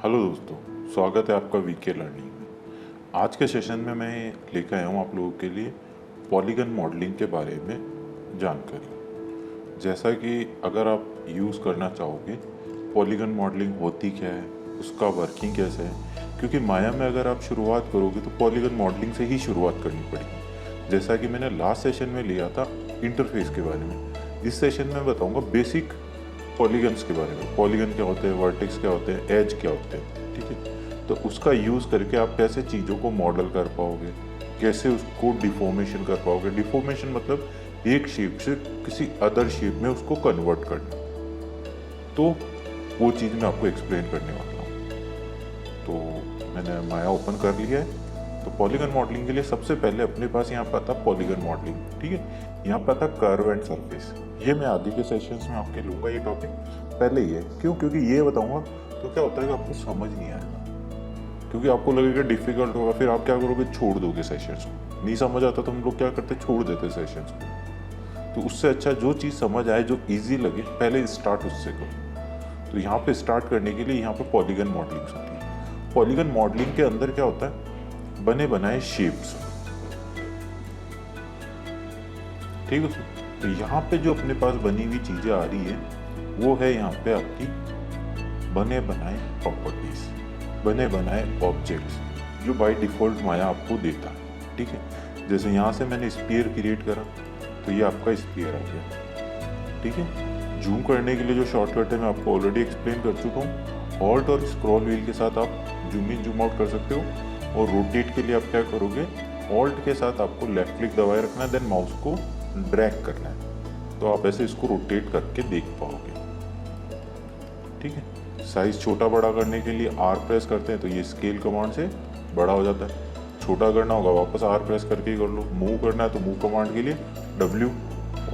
Hello दोस्तों, स्वागत है आपका वीके लर्निंग में। आज के सेशन में मैं लेकर आया हूँ आप लोगों के लिए पॉलीगन मॉडलिंग के बारे में जानकारी। जैसा कि अगर आप यूज़ करना चाहोगे पॉलीगन मॉडलिंग होती क्या है, उसका वर्किंग कैसे है, क्योंकि माया में अगर आप शुरुआत करोगे तो पॉलीगन मॉडलिंग से ही शुरुआत करनी पड़ेगी। जैसा कि मैंने लास्ट सेशन में लिया था इंटरफेस के बारे में, इस सेशन में बताऊँगा बेसिक पॉलीगन्स के बारे में। पॉलीगन क्या होते हैं, वर्टेक्स क्या होते हैं, एज क्या होते हैं, ठीक है। तो उसका यूज़ करके आप कैसे चीज़ों को मॉडल कर पाओगे, कैसे उसको डिफॉर्मेशन कर पाओगे। डिफॉर्मेशन मतलब एक शेप से किसी अदर शेप में उसको कन्वर्ट करना। तो वो चीज़ मैं आपको एक्सप्लेन करने वाला हूँ। तो मैंने माया ओपन कर लिया है। तो पॉलीगन मॉडलिंग के लिए सबसे पहले अपने पास यहाँ पर आता पॉलीगन मॉडलिंग, ठीक है। यहाँ पर आता कर्व एंड सरफेस। ये मैं आगे के सेशंस में आपके लूँगा ये टॉपिक। पहले ये क्यों, क्योंकि ये बताऊँगा तो क्या होता है कि आपको समझ नहीं आएगा, क्योंकि आपको लगेगा डिफिकल्ट होगा, फिर आप क्या करोगे, छोड़ दोगे सेशंस को। नहीं समझ आता तो हम लोग क्या करते, छोड़ देते सेशंस को। तो उससे अच्छा जो चीज़ समझ आए, जो ईजी लगे, पहले स्टार्ट उससे करो। तो यहाँ पे स्टार्ट करने के लिए यहाँ पे पॉलीगन मॉडलिंग होती है। पॉलीगन मॉडलिंग के अंदर क्या होता है, बने बनाए शेप्स, ठीक है। तो यहाँ पे जो अपने पास बनी हुई चीजें आ रही है वो है यहाँ पे आपकी बने बनाए प्रॉपर्टीज, बने बनाए ऑब्जेक्ट्स, जो बाय डिफॉल्ट माया आपको देता है, ठीक है। जैसे यहाँ से मैंने स्फीयर क्रिएट करा तो ये आपका स्फीयर आ गया, ठीक है। जूम करने के लिए जो शॉर्टकट है मैं आपको ऑलरेडी एक्सप्लेन कर चुका हूँ। ऑल्ट और स्क्रॉल व्हील के साथ आप जूम इन जूम आउट कर सकते हो। और रोटेट के लिए आप क्या करोगे, ऑल्ट के साथ आपको लेफ्ट क्लिक दबाए रखना है, देन माउस को ड्रैग करना है। तो आप ऐसे इसको रोटेट करके देख पाओगे, ठीक है। साइज छोटा बड़ा करने के लिए आर प्रेस करते हैं तो ये स्केल कमांड से बड़ा हो जाता है। छोटा करना होगा वापस आर प्रेस करके ही कर लो। मूव करना है तो मूव कमांड के लिए डब्ल्यू,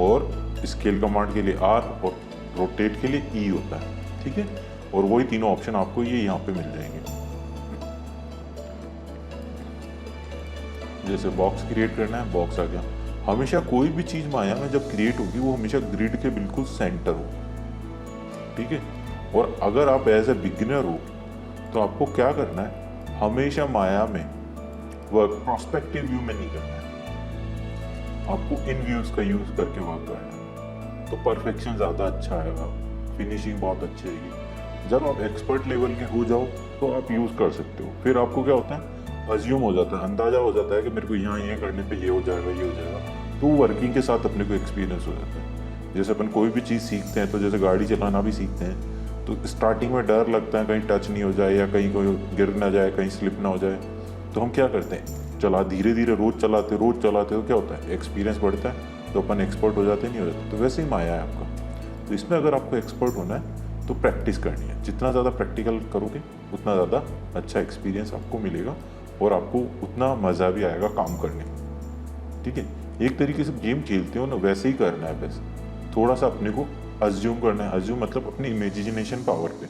और स्केल कमांड के लिए आर, और रोटेट के लिए ई होता है, ठीक है। और वही तीनों ऑप्शन आपको ये यहाँ पे मिल जाएंगे। जैसे बॉक्स क्रिएट करना है, बॉक्स आ गया। हमेशा कोई भी चीज माया में जब क्रिएट होगी वो हमेशा ग्रिड के बिल्कुल सेंटर हो, ठीक है। और अगर आप एज ए बिगिनर हो तो आपको क्या करना है, हमेशा माया में वर्क प्रोस्पेक्टिव व्यू में नहीं करना है, आपको इन व्यूज का यूज करके वर्क करना है। तो परफेक्शन ज्यादा अच्छा आएगा, फिनिशिंग बहुत अच्छी आएगी। जब आप एक्सपर्ट लेवल के हो जाओ तो आप यूज कर सकते हो। फिर आपको क्या होता है, अज्यूम हो जाता है, अंदाजा हो जाता है कि मेरे को यहाँ ये करने पे ये हो जाएगा, ये हो जाएगा। तो वर्किंग के साथ अपने को एक्सपीरियंस हो जाता है। जैसे अपन कोई भी चीज़ सीखते हैं, तो जैसे गाड़ी चलाना भी सीखते हैं, तो स्टार्टिंग में डर लगता है कहीं टच नहीं हो जाए या कहीं कोई गिर ना जाए, कहीं स्लिप ना हो जाए। तो हम क्या करते हैं, चला धीरे धीरे रोज चलाते तो क्या होता है, एक्सपीरियंस बढ़ता है, तो अपन एक्सपर्ट हो जाते, नहीं हो जाते। तो वैसे ही माया है आपका। तो इसमें अगर आपको एक्सपर्ट होना है तो प्रैक्टिस करनी है। जितना ज़्यादा प्रैक्टिकल करोगे उतना ज़्यादा अच्छा एक्सपीरियंस आपको मिलेगा और आपको उतना मज़ा भी आएगा काम करने में, ठीक है। एक तरीके से गेम खेलते हो ना, वैसे ही करना है। बस थोड़ा सा अपने को अज्यूम करना है। अज्यूम मतलब अपनी इमेजिनेशन पावर पे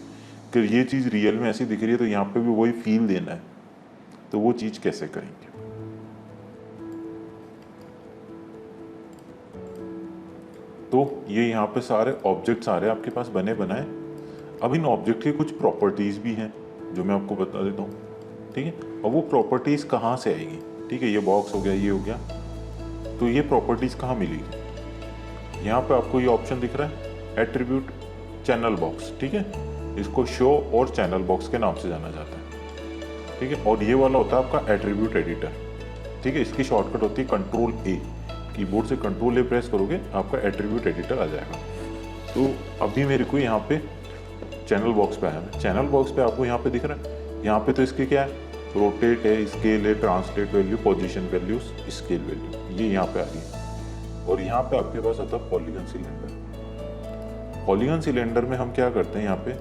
कि ये चीज़ रियल में ऐसी दिख रही है, तो यहाँ पे भी वही फील देना है। तो वो चीज़ कैसे करेंगे, तो ये यहाँ पे सारे ऑब्जेक्ट्स आ रहे हैं आपके पास बने बनाए। अब इन ऑब्जेक्ट की कुछ प्रॉपर्टीज भी हैं जो मैं आपको बता देता हूँ, ठीक है। और वो प्रॉपर्टीज कहाँ से आएगी, ठीक है। ये बॉक्स हो गया, ये हो गया, तो ये प्रॉपर्टीज कहाँ मिलेगी। यहाँ पे आपको ये ऑप्शन दिख रहा है, एट्रीब्यूट चैनल बॉक्स, ठीक है। इसको शो और चैनल बॉक्स के नाम से जाना जाता है, ठीक है। और ये वाला होता है आपका एट्रीब्यूट एडिटर, ठीक है। इसकी शॉर्टकट होती है कंट्रोल ए। कीबोर्ड से कंट्रोल ए प्रेस करोगे आपका एट्रीब्यूट एडिटर आ जाएगा। तो अभी मेरे को यहाँ पे चैनल बॉक्स पे आया है। चैनल बॉक्स पे आपको यहाँ पे दिख रहा है, यहाँ पे तो इसके क्या है, रोटेट है, स्केल है, translate value, position values, scale value, ये यहाँ पे आ रही है। और यहाँ पे आपके पास आता है पॉलीगन सिलेंडर। पॉलीगन सिलेंडर में हम क्या करते हैं, यहाँ पे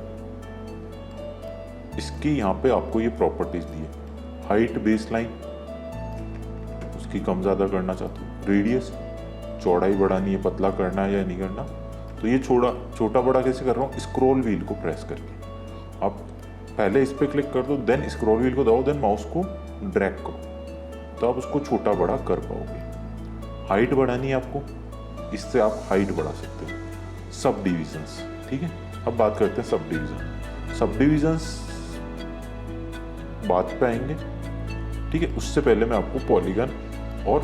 इसकी यहाँ पे आपको ये प्रॉपर्टीज दी है। हाइट बेस लाइन उसकी कम ज़्यादा करना चाहते हो, रेडियस चौड़ाई बढ़ानी है, पतला करना है या नहीं करना। तो ये छोटा बड़ा कैसे कर रहा हूँ, स्क्रॉल व्हील को प्रेस करके। आप पहले इस पे क्लिक कर दो, देन स्क्रॉल व्हील को दबाओ, देन माउस को ड्रैग करो, तो आप उसको छोटा बड़ा कर पाओगे। हाइट बढ़ानी है आपको, इससे आप हाइट बढ़ा सकते हो। सब डिविजन्स, ठीक है। अब बात करते हैं सब डिविजन। सब डिविजन्स बात पे आएंगे। ठीक है, उससे पहले मैं आपको पॉलीगन और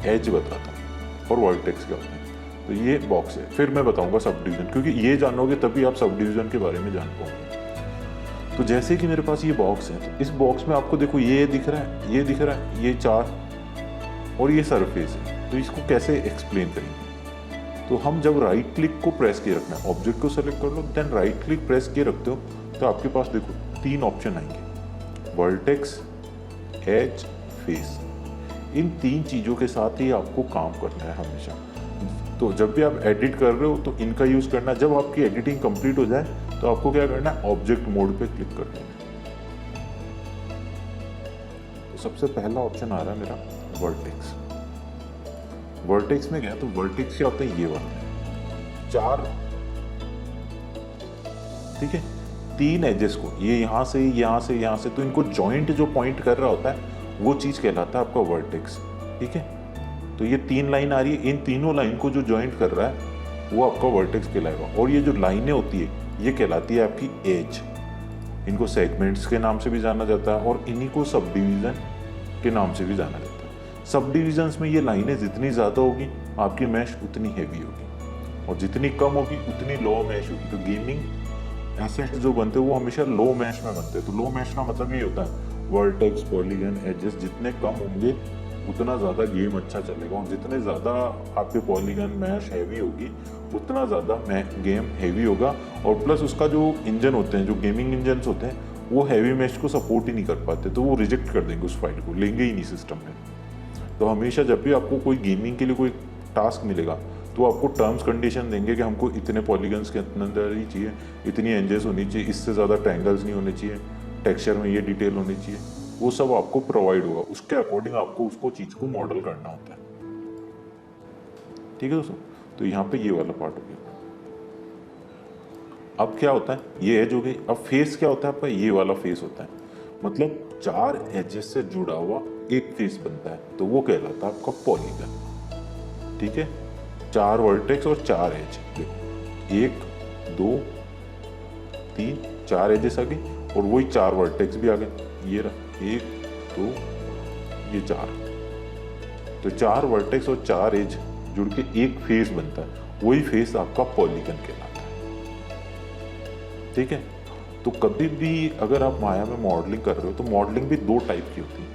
एज बताता हूँ और वर्टेक्स क्या होता है। तो ये बॉक्स है, फिर मैं बताऊंगा सब डिवीजन, क्योंकि ये जानोगे तभी आप सब डिवीजन के बारे में जान पाओगे। तो जैसे कि मेरे पास ये बॉक्स है, तो इस बॉक्स में आपको देखो ये दिख रहा है, ये दिख रहा है, ये 4 और ये सरफेस है। तो इसको कैसे एक्सप्लेन करेंगे? तो हम जब राइट क्लिक को प्रेस किए रखना है, ऑब्जेक्ट को सेलेक्ट कर लो, देन राइट क्लिक प्रेस किए रखते हो, तो आपके पास देखो 3 ऑप्शन आएंगे, वर्टेक्स, एज, फेस। इन 3 चीज़ों के साथ ही आपको काम करना है हमेशा। तो जब भी आप एडिट कर रहे हो तो इनका यूज़ करना। जब आपकी एडिटिंग कंप्लीट हो जाए तो आपको क्या करना है, ऑब्जेक्ट मोड पे क्लिक कर देना। तो सबसे पहला ऑप्शन आ रहा है मेरा वर्टेक्स। वर्टेक्स में गया तो वर्टेक्स क्या होता है, ये वाला 4, ठीक है, 3 एजेस को, ये यहाँ से यहाँ से यहाँ से, तो इनको जॉइंट जो पॉइंट कर रहा होता है वो चीज़ कहलाता है आपका वर्टेक्स। ठीक है, तो ये 3 लाइन आ रही है, इन तीनों लाइन को जो जॉइंट कर रहा है वो आपका वर्टेक्स कहलाएगा। और ये जो लाइनें होती है ये कहलाती है आपकी एज। इनको सेगमेंट्स के नाम से भी जाना जाता है और इन्हीं को सब डिवीज़न के नाम से भी जाना जाता है। सब डिविजन्स में ये लाइनें जितनी ज़्यादा होगी आपकी मैश उतनी हैवी होगी, और जितनी कम होगी उतनी लो मैश होगी। तो गेमिंग एसेट्स जो बनते हैं वो हमेशा लो मैश में बनते हैं। तो लो मैश का मतलब ये होता है वर्टेक्स, पॉलीगन, एजेस जितने कम होंगे उतना ज़्यादा गेम अच्छा चलेगा, और जितने ज़्यादा आपके पॉलीगन मैश हैवी होगी उतना ज़्यादा गेम हैवी होगा। और प्लस उसका जो इंजन होते हैं, जो गेमिंग इंजन्स होते हैं, वो हैवी मैश को सपोर्ट ही नहीं कर पाते, तो वो रिजेक्ट कर देंगे, उस फाइल को लेंगे ही नहीं सिस्टम में। तो हमेशा जब भी आपको कोई गेमिंग के लिए कोई टास्क मिलेगा तो आपको टर्म्स कंडीशन देंगे कि हमको इतने पॉलीगन्स के अंदर ही चाहिए, इतनी एंजेस होनी चाहिए, इससे ज़्यादा ट्रायंगल्स नहीं होने चाहिए, टेक्सचर में ये डिटेल होनी चाहिए, वो सब आपको प्रोवाइड होगा। उसके अकॉर्डिंग आपको उसको चीज़ को मॉडल करना होता है। ठीक है दोस्तों, तो यहाँ पे ये वाला पार्ट हो गया। अब क्या होता है, ये एज हो गई। अब फेस क्या होता है आपका, ये वाला फेस होता है, मतलब 4 एजेस से जुड़ा हुआ एक फेस बनता है, तो वो कहलाता है आपका पॉलीगन। ठीक है, 4 वर्टेक्स और 4 एज, 1 2 3 4 एजेस आ गई, और वही 4 वर्टेक्स भी आ गए। ये रहा 1 2 ये 4, तो 4 वर्टेक्स और 4 एज जुड़ के एक फेस बनता है, वही फेस आपका पॉलीगन कहलाता है। ठीक है, तो कभी भी अगर आप माया में मॉडलिंग कर रहे हो तो मॉडलिंग भी 2 टाइप की होती है,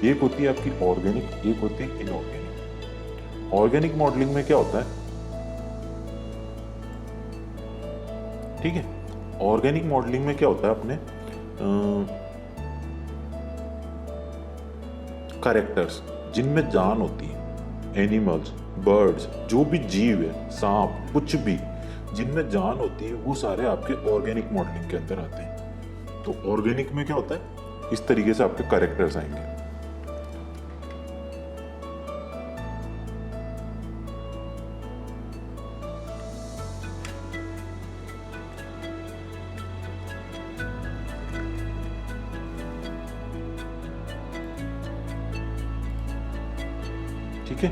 एक होती है आपकी ऑर्गेनिक, एक होती है इनऑर्गेनिक। ऑर्गेनिक मॉडलिंग में क्या होता है, ठीक है, ऑर्गेनिक मॉडलिंग में क्या होता है, अपने कैरेक्टर्स जिनमें जान होती है, एनिमल्स, बर्ड्स, जो भी जीव है, सांप, कुछ भी जिनमें जान होती है, वो सारे आपके ऑर्गेनिक मॉडलिंग के अंदर आते हैं। तो ऑर्गेनिक में क्या होता है, इस तरीके से आपके कैरेक्टर्स आएंगे। ठीक है,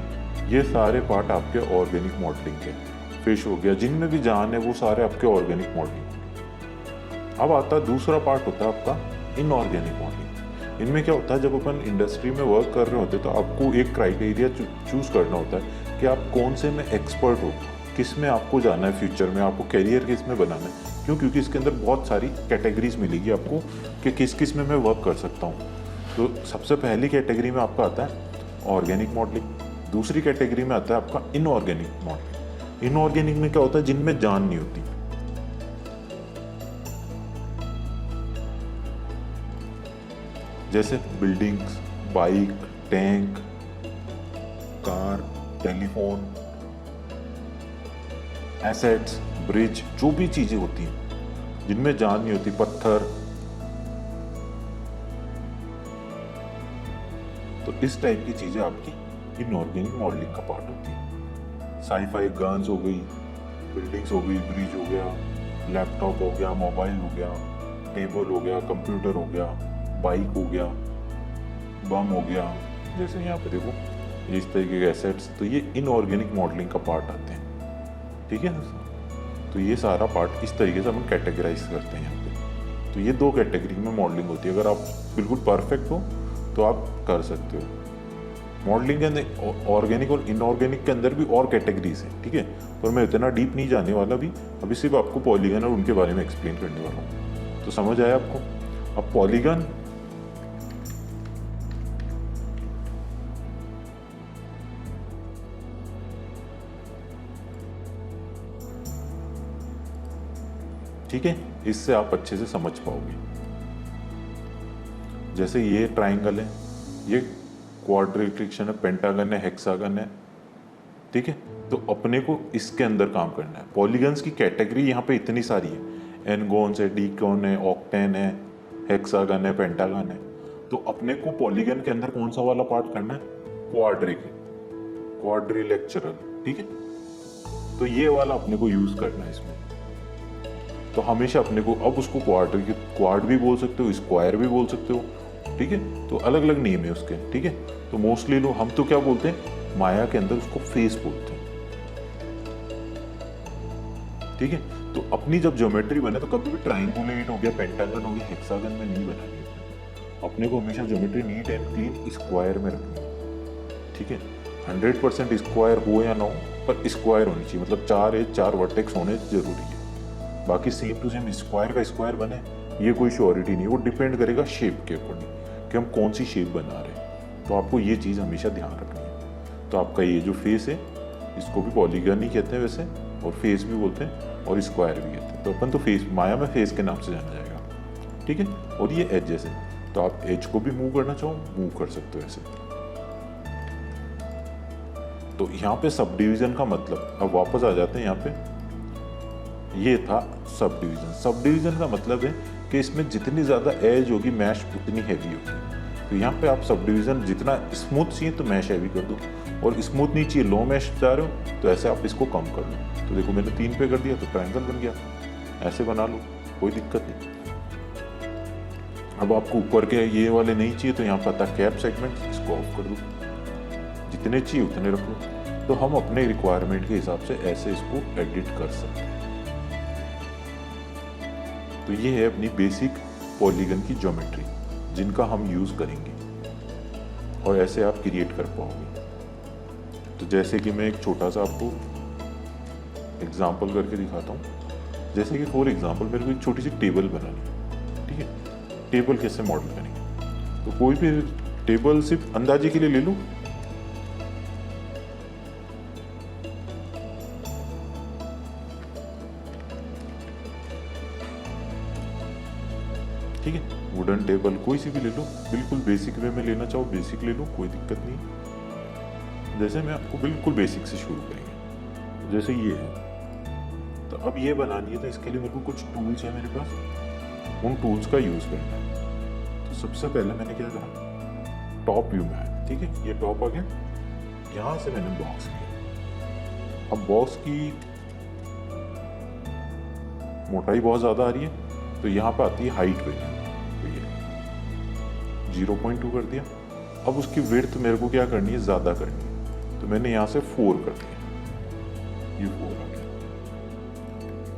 ये सारे पार्ट आपके ऑर्गेनिक मॉडलिंग के। फिश हो गया, जिनमें भी जान है वो सारे आपके ऑर्गेनिक मॉडलिंग। अब आता है दूसरा पार्ट, होता है आपका इनऑर्गेनिक मॉडलिंग। इनमें क्या होता है, जब अपन इंडस्ट्री में वर्क कर रहे होते हैं तो आपको एक क्राइटेरिया चूज करना होता है कि आप कौन से में एक्सपर्ट हो, किस में आपको जाना है, फ्यूचर में आपको कैरियर किस में बनाना है। क्यों? क्योंकि इसके अंदर बहुत सारी कैटेगरीज मिलेगी आपको कि किस किस में मैं वर्क कर सकता हूँ। तो सबसे पहली कैटेगरी में आपका आता है ऑर्गेनिक मॉडलिंग, दूसरी कैटेगरी में आता है आपका इनऑर्गेनिक मॉडलिंग। इनऑर्गेनिक में क्या होता है, जिनमें जान नहीं होती। जैसे buildings, bike, tank, car, telephone, assets, bridge, जो भी चीजें होती हैं जिनमें जान नहीं होती, पत्थर। तो इस टाइप की चीजें आपकी इनऑर्गेनिक मॉडलिंग का पार्ट होती है। साईफाई गन्स हो गई, बिल्डिंग्स हो गई, ब्रिज हो गया, लैपटॉप हो गया, मोबाइल हो गया, टेबल हो गया, कंप्यूटर हो गया, बाइक हो गया, बम हो गया, जैसे यहाँ पे देखो इस तरीके के एसेट्स। तो ये इनऑर्गेनिक मॉडलिंग का पार्ट आते हैं। ठीक है, तो ये सारा पार्ट इस तरीके से हम कैटेगराइज करते हैं यहाँ पे। तो ये 2 कैटेगरी में मॉडलिंग होती है। अगर आप बिल्कुल परफेक्ट हो तो आप कर सकते हो। मॉडलिंग के अंदर ऑर्गेनिक और इनऑर्गेनिक के अंदर भी और कैटेगरीज हैं, ठीक है, पर मैं इतना डीप नहीं जाने वाला भी, अभी सिर्फ आपको पॉलीगन और उनके बारे में एक्सप्लेन करने वाला हूँ। तो समझ आया आपको? अब पॉलीगन ठीक है, इससे आप अच्छे से समझ पाओगे। जैसे ये ट्राइंगल है, ये क्वाड्रिलेटरल है, पेंटागन है, हेक्सागन है, ठीक है, तो अपने को इसके अंदर काम करना है। पॉलीगन्स की कैटेगरी यहाँ पे इतनी सारी है, एनगोन्स है, डीकॉन है, ऑक्टेन है, हेक्सागन है, पेंटागन है। तो अपने को पॉलीगन के अंदर कौन सा वाला पार्ट करना है? क्वाड्रिलेटरल, ठीक है, तो ये वाला अपने को यूज करना है इसमें। तो हमेशा अपने को, अब उसको क्वाड भी बोल सकते हो, स्क्वायर भी बोल सकते हो, ठीक है, तो अलग अलग नेम है उसके, ठीक है। तो मोस्टली लोग, हम तो क्या बोलते हैं, माया के अंदर उसको फेस बोलते हैं, ठीक है। तो अपनी जब ज्योमेट्री बने तो कभी भी ट्राइंगुलेट हो गया, पेंटागन हो गया, हेक्सागन में नहीं बनानी है। अपने को हमेशा geometry neat and clean square में रखनी है, ठीक है। 100% स्क्वायर हो या ना हो, पर स्क्वायर होनी चाहिए, मतलब 4 एज 4 वर्टेक्स होने जरूरी है। बाकी सेम टू सेम स्क्वायर का स्क्वायर बने, ये कोई श्योरिटी नहीं, वो डिपेंड करेगा शेप के अकॉर्डिंग कि हम कौन सी शेप बना रहे हैं। तो आपको ये चीज़ हमेशा ध्यान रखनी है। तो आपका ये जो फेस है, इसको भी पॉलीगन ही कहते हैं वैसे, और फेस भी बोलते हैं, और स्क्वायर भी कहते हैं। तो अपन तो फेस, माया में फेस के नाम से जाना जाएगा, ठीक है। और ये एजेस है, तो आप एज को भी मूव करना चाहो, मूव कर सकते हो ऐसे। तो यहाँ पे सब डिवीजन का मतलब, अब वापस आ जाते हैं यहाँ पे, ये था सब डिवीजन। सब डिवीजन का मतलब है कि इसमें जितनी ज़्यादा एज होगी, मैश उतनी हैवी होगी। तो यहाँ पे आप सब डिवीजन जितना स्मूथ चाहिए तो मैश हैवी कर दो, और स्मूथ नहीं चाहिए, लो मैश चाह रहे हो तो ऐसे आप इसको कम कर लो। तो देखो मैंने 3 पे कर दिया तो ट्रायंगल बन गया, ऐसे बना लो, कोई दिक्कत नहीं। अब आपको ऊपर के ये वाले नहीं चाहिए तो यहाँ पर आता कैप सेगमेंट, इसको ऑफ कर दो, जितने चाहिए उतने रख लो। तो हम अपने रिक्वायरमेंट के हिसाब से ऐसे इसको एडिट कर सकते हैं। तो ये है अपनी बेसिक पॉलीगन की ज्योमेट्री, जिनका हम यूज़ करेंगे और ऐसे आप क्रिएट कर पाओगे। तो जैसे कि मैं एक छोटा सा आपको एग्जांपल करके दिखाता हूँ। जैसे कि फॉर एग्जांपल मेरे को एक छोटी सी टेबल बनानी है, ठीक है। टेबल कैसे मॉडल करेंगे? तो कोई भी टेबल सिर्फ अंदाजे के लिए ले लो, ठीक है। वुडन टेबल कोई सी भी ले लो, बिल्कुल बेसिक वे में लेना चाहो बेसिक ले लो, कोई दिक्कत नहीं। जैसे मैं आपको बिल्कुल बेसिक से शुरू करेंगे, जैसे ये है। तो अब ये बनानी है, तो इसके लिए मेरे को कुछ टूल्स है मेरे पास, उन टूल्स का यूज़ करना है। तो सबसे पहले मैंने क्या करा, टॉप व्यू में आया, ठीक है, ये टॉप आ गया। यहाँ से मैंने बॉक्स लिया। अब बॉक्स की मोटाई बहुत ज़्यादा आ रही है, तो यहाँ पर आती है हाइट वैल्यू, तो ये 0.2 कर दिया। अब उसकी विड्थ मेरे को क्या करनी है, ज़्यादा करनी है, तो मैंने यहाँ से 4 कर दिया, ये 4 आ गया।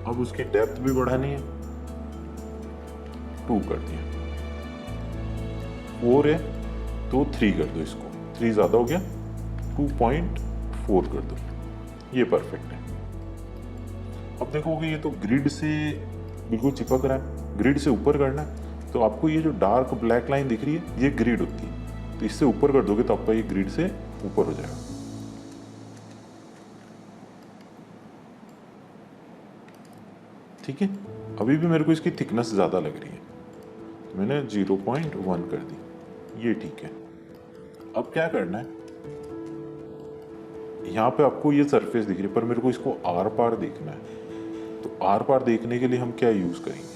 अब उसकी डेप्थ भी बढ़ानी है, 2 कर दिया। 4 है तो 3 कर दो, इसको 3 ज़्यादा हो गया, 2.4 कर दो, ये परफेक्ट है। अब देखोगे ये तो ग्रिड से बिल्कुल चिपक रहा है, ग्रिड से ऊपर करना है तो आपको ये जो डार्क ब्लैक लाइन दिख रही है, ये ग्रिड होती है। तो इससे ऊपर कर दोगे तो आपका ये ग्रिड से ऊपर हो जाएगा। ठीक है, अभी भी मेरे को इसकी थिकनेस ज़्यादा लग रही है, तो मैंने 0.1 कर दी, ये ठीक है। अब क्या करना है, यहाँ पे आपको ये सरफेस दिख रही है, पर मेरे को इसको आर पार देखना है। तो आर पार देखने के लिए हम क्या यूज करेंगे,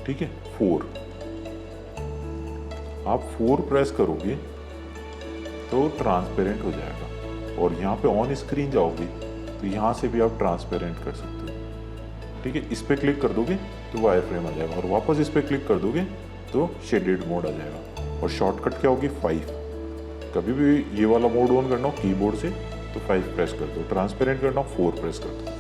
ठीक है, 4। आप 4 प्रेस करोगे तो ट्रांसपेरेंट हो जाएगा, और यहाँ पे ऑन स्क्रीन जाओगे तो यहाँ से भी आप ट्रांसपेरेंट कर सकते हो। ठीक है, इस पे क्लिक कर दोगे तो वायर फ्रेम आ जाएगा, और वापस इस पे क्लिक कर दोगे तो शेडेड मोड आ जाएगा। और शॉर्टकट क्या होगी, 5। कभी भी ये वाला मोड ऑन करना हो कीबोर्ड से तो तो 5 प्रेस कर दो, ट्रांसपेरेंट करना हो 4 प्रेस कर दो।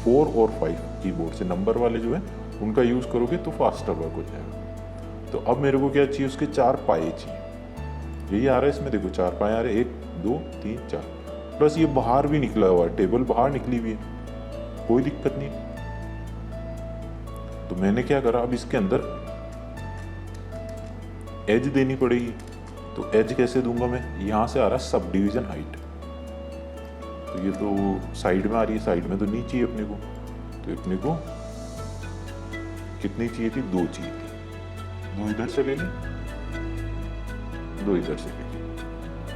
4 और 5 कीबोर्ड से नंबर वाले जो है उनका यूज़ करोगे तो फास्टर वर्क हो जाएगा। तो अब मेरे को क्या चाहिए, उसके 4 पाए चाहिए। यही आ रहा है इसमें, देखो 4 पाए आ रहे हैं, 1 2 3 4, प्लस ये बाहर भी निकला हुआ है, टेबल बाहर निकली हुई है, कोई दिक्कत नहीं। तो मैंने क्या करा, अब इसके अंदर एज देनी पड़ेगी। तो एज कैसे दूंगा मैं, यहां से आ रहा है सब डिवीजन हाइट, तो ये तो साइड में आ रही है, साइड में तो नहीं चाहिए अपने को, तो अपने को कितनी चाहिए थी, 2 चाहिए थी, 2 इधर से ले ली, 2 इधर से ले ली।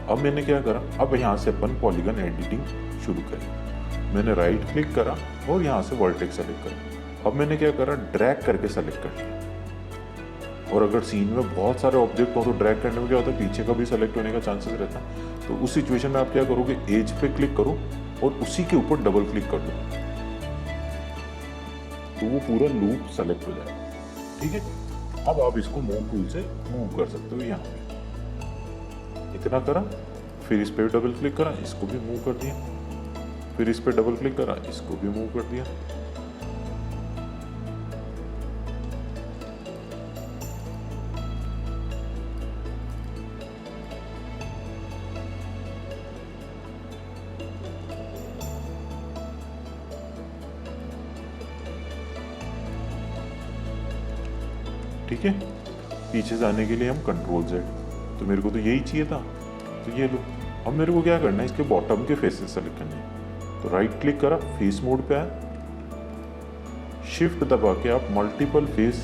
अब मैंने क्या करा, अब यहाँ से अपन पॉलीगन एडिटिंग शुरू करी। मैंने राइट क्लिक करा और यहाँ से वर्टेक्स सेलेक्ट करा। अब मैंने क्या करा, ड्रैग करके सेलेक्ट कर लिया। और अगर सीन में बहुत सारे ऑब्जेक्ट हो तो ड्रैग करने में क्या होता है, पीछे का भी सेलेक्ट होने का चांसेस रहता है। तो उस सिचुएशन में आप क्या करोगे, एज पे क्लिक करो और उसी के ऊपर डबल क्लिक कर दो, तो वो पूरा लूप सेलेक्ट हो जाएगा। ठीक है, अब आप इसको मूव टूल से मूव कर सकते हो। यहाँ पे इतना करा, फिर इस पे डबल क्लिक करा, इसको भी मूव कर दिया, फिर इस पे डबल क्लिक करा, इसको भी मूव कर दिया। ठीक है, पीछे जाने के लिए हम कंट्रोल Z, तो मेरे को तो यही चाहिए था, तो ये लो। अब मेरे को क्या करना है, इसके बॉटम के फेसेस सेलेक्ट करने हैं। तो राइट क्लिक करा, फेस मोड पे आया, शिफ्ट दबा के आप मल्टीपल फेस,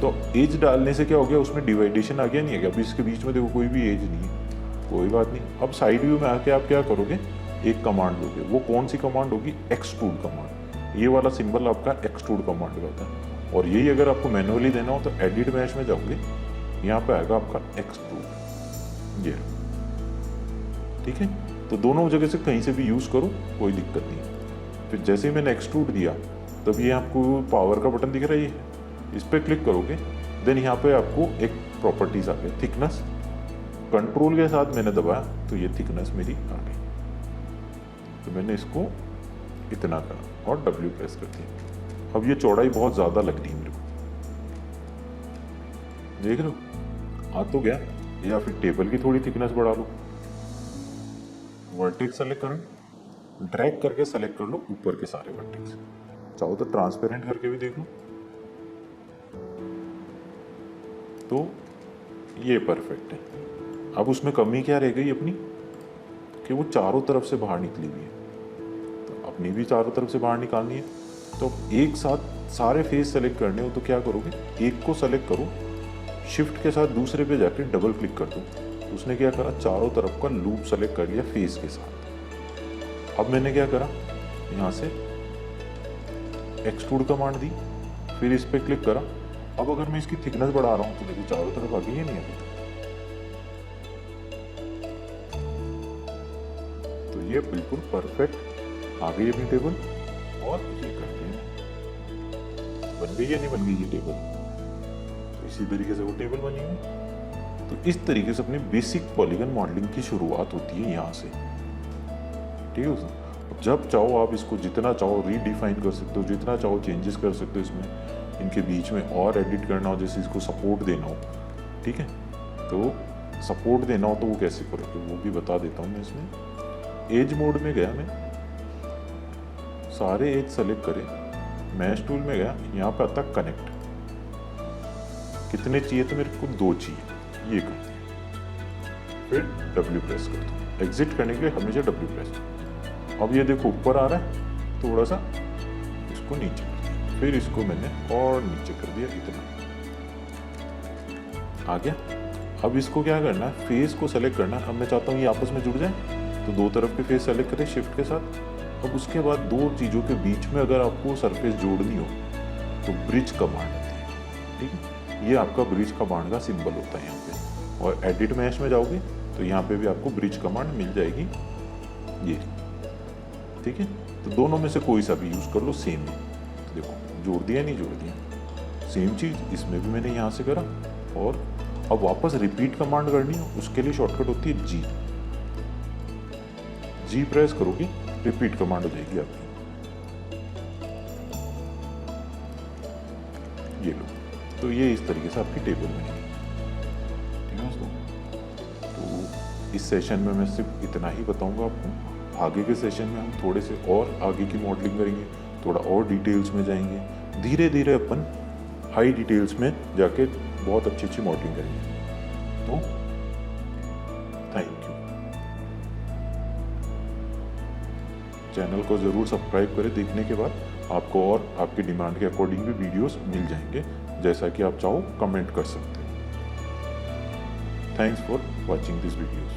तो एज डालने से क्या हो गया, उसमें डिवाइडेशन आ गया, नहीं आ गया। अभी इसके बीच में देखो कोई भी एज नहीं है, कोई बात नहीं। अब साइड व्यू में आके आप क्या करोगे, एक कमांड लोगे। वो कौन सी कमांड होगी, एक्सट्रूड कमांड। ये वाला सिंबल आपका एक्सट्रूड कमांड का होता है। और यही अगर आपको मैनुअली देना हो तो एडिट मैश में जाओगे, यहाँ पे आएगा आपका एक्सट्रूड, ये। ठीक है, तो दोनों जगह से कहीं से भी यूज करो, कोई दिक्कत नहीं। फिर जैसे ही मैंने एक्सट्रूड दिया, तब ये आपको पावर का बटन दिख रहा है, इस पर क्लिक करोगे, देन यहाँ पे आपको एक प्रॉपर्टीज आ गई, थिकनेस। कंट्रोल के साथ मैंने दबाया तो ये थिकनेस मेरी आ गई। तो मैंने इसको इतना करा और W प्रेस कर दिया। अब ये चौड़ाई बहुत ज़्यादा लग रही है मेरे को, देख लो आ तो गया। या फिर टेबल की थोड़ी थिकनेस बढ़ा लो, वर्टेक्स सेलेक्ट करो, ड्रैग करके सेलेक्ट कर लो ऊपर के सारे वर्टेक्स। चाहो तो ट्रांसपेरेंट करके भी देख लो, तो ये परफेक्ट है। अब उसमें कमी क्या रह गई अपनी, कि वो चारों तरफ से बाहर निकली हुई है, तो अपनी भी चारों तरफ से बाहर निकालनी है। तो एक साथ सारे फेस सेलेक्ट करने हो तो क्या करोगे, एक को सेलेक्ट करो, शिफ्ट के साथ दूसरे पे जाके डबल क्लिक कर दो। तो उसने क्या करा, चारों तरफ का लूप सेलेक्ट कर लिया फेस के साथ। अब मैंने क्या करा, यहाँ से एक्सट्रूड कमांड दी, फिर इस पे क्लिक करा। अब अगर मैं इसकी थिकनेस बढ़ा रहा हूँ तो देखो चारों तरफ आ गई है, नहीं अभी तो ये बिल्कुल परफेक्ट आ गई अपनी टेबल। और ये कर दिया, बन गई या नहीं बन गई ये टेबल, तो इसी तरीके से वो टेबल बनी हुई। तो इस तरीके से अपनी बेसिक पॉलीगन मॉडलिंग की शुरुआत होती है यहाँ से। ठीक है, जब चाहो आप इसको जितना चाहो रीडिफाइन कर सकते हो, जितना चाहो चेंजेस कर सकते हो इसमें, इनके बीच में और एडिट करना हो, जैसे इसको सपोर्ट देना हो। ठीक है, तो सपोर्ट देना हो तो वो कैसे करोगे वो भी बता देता हूँ मैं। इसमें एज मोड में गया, मैं सारे एज सेलेक्ट करे, मैश टूल में गया, यहाँ पे आता कनेक्ट। कितने चाहिए, तो मेरे को 2 चाहिए, ये कर दिया। फिर W प्रेस कर दो, एग्जिट करने के लिए हमेशा W प्रेस। अब ये देखो ऊपर आ रहा है, थोड़ा सा इसको नीचे कर दिया, फिर इसको मैंने और नीचे कर दिया, इतना आ गया। अब इसको क्या करना है, फेस को सेलेक्ट करना है। अब मैं चाहता हूँ ये आपस में जुड़ जाए, तो 2 तरफ के फेस सेलेक्ट करें शिफ्ट के साथ। अब उसके बाद 2 चीज़ों के बीच में अगर आपको सरफेस जोड़नी हो तो ब्रिज कमांड आती है। ठीक है, ये आपका ब्रिज कमांड का सिंबल होता है यहाँ पे। और एडिट मैश में जाओगे तो यहाँ पे भी आपको ब्रिज कमांड मिल जाएगी, ये। ठीक है, तो दोनों में से कोई सा भी यूज़ कर लो, सेम है। तो देखो जोड़ दिया, नहीं जोड़ दिया, सेम चीज़ इसमें भी मैंने यहाँ से करा। और अब वापस रिपीट कमांड करनी है, उसके लिए शॉर्टकट होती है G जी प्रेस करोगे, रिपीट कमांड हो जाएगी आपकी। ये लो, तो ये इस तरीके से आपकी टेबल बनेगी। ठीक है दोस्तों, तो इस सेशन में मैं सिर्फ इतना ही बताऊंगा आपको। आगे के सेशन में हम थोड़े से और आगे की मॉडलिंग करेंगे, थोड़ा और डिटेल्स में जाएंगे। धीरे धीरे अपन हाई डिटेल्स में जाके बहुत अच्छी अच्छी मॉडलिंग करेंगे। तो थैंक यू। चैनल को ज़रूर सब्सक्राइब करें। देखने के बाद आपको और आपकी डिमांड के अकॉर्डिंग भी वीडियोस मिल जाएंगे। जैसा कि आप चाहो कमेंट कर सकते हैं। Thanks for watching this videos.